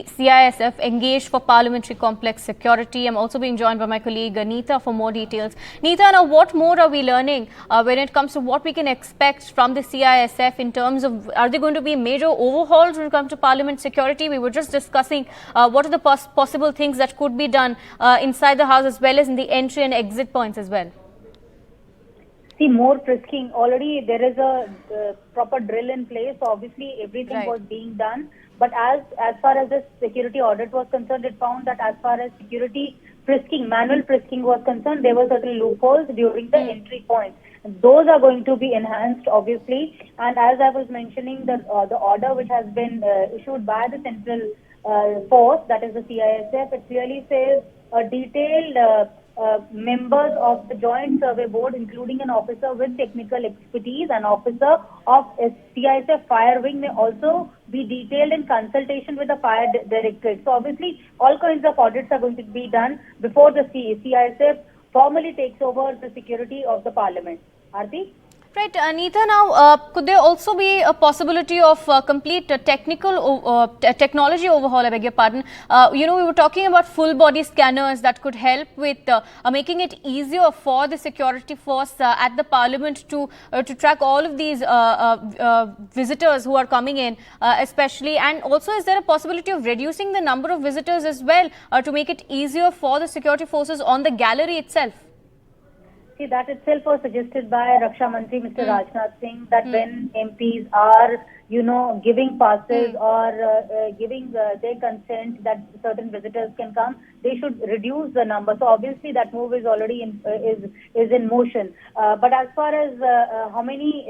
CISF engaged for parliamentary complex security. I'm also being joined by my colleague Neeta for more details. Neeta, now what more are we learning when it comes to what we can expect from the CISF in terms of, are there going to be major overhauls when it comes to parliament security? We were just discussing what are the possible things that could be done inside the house as well as in the entry and exit points as well. See, more frisking. Already there is a proper drill in place. So obviously everything was being done. But as far as the security audit was concerned, it found that as far as security frisking, manual frisking was concerned, there were certain loopholes during the entry points. Those are going to be enhanced, obviously. And as I was mentioning, the order which has been issued by the central force, that is the CISF, it clearly says a detailed members of the Joint Survey Board, including an officer with technical expertise, an officer of CISF Fire Wing may also be detailed in consultation with the Fire Directorate. So obviously, all kinds of audits are going to be done before the CISF formally takes over the security of the Parliament. Aarti? Right, Neeta, now could there also be a possibility of complete technology overhaul, I beg your pardon? We were talking about full body scanners that could help with making it easier for the security force at the Parliament to track all of these visitors who are coming in, especially. And also, is there a possibility of reducing the number of visitors as well to make it easier for the security forces on the gallery itself? See, that itself was suggested by Raksha Mantri, Mr. Rajnath Singh, that when MPs are, giving passes or giving their consent that certain visitors can come, they should reduce the number. So obviously that move is already in motion. But as far as how many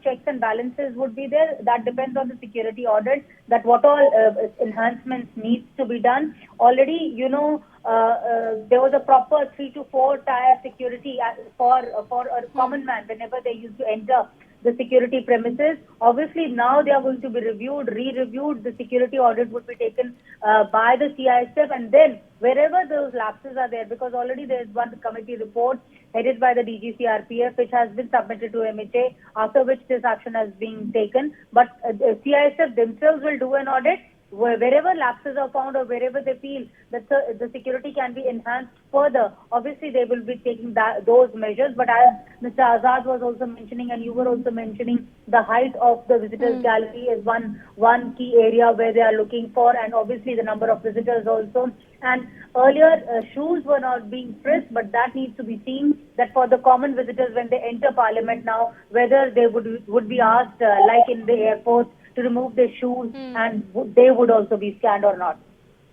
checks and balances would be there, that depends on the security audit. That what all enhancements needs to be done. Already, there was a proper 3 to 4 tier security for a common man whenever they used to enter the security premises. Obviously, now they are going to be reviewed, re-reviewed. The security audit would be taken by the CISF, and then wherever those lapses are there, because already there is one committee report headed by the DGCRPF, which has been submitted to MHA, after which this action has been taken. But CISF themselves will do an audit. Wherever lapses are found or wherever they feel that the security can be enhanced further, obviously they will be taking those measures. But as Mr. Azad was also mentioning, and you were also mentioning, the height of the visitors gallery is one key area where they are looking for, and obviously the number of visitors also. And earlier shoes were not being frisked, but that needs to be seen, that for the common visitors when they enter Parliament now, whether they would be asked like in the airport to remove their shoes, and they would also be scanned or not.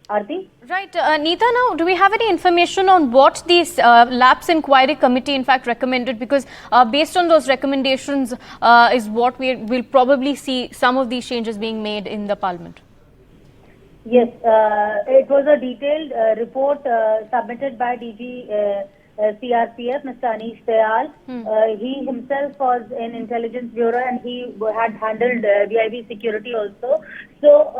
Aarti? Right. Neeta, now, do we have any information on what this lapse inquiry committee in fact recommended? Because based on those recommendations is what we'll probably see some of these changes being made in the Parliament. Yes, it was a detailed report submitted by DG CRPF, Mr. Anish Dayal. He himself was in Intelligence Bureau and he had handled VIB security also. So,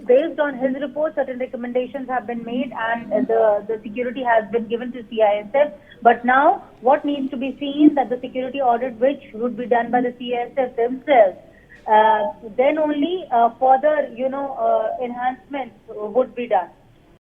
based on his report, certain recommendations have been made and the security has been given to CISF. But now, what needs to be seen that the security audit, which would be done by the CISF themselves, then only further, enhancements would be done.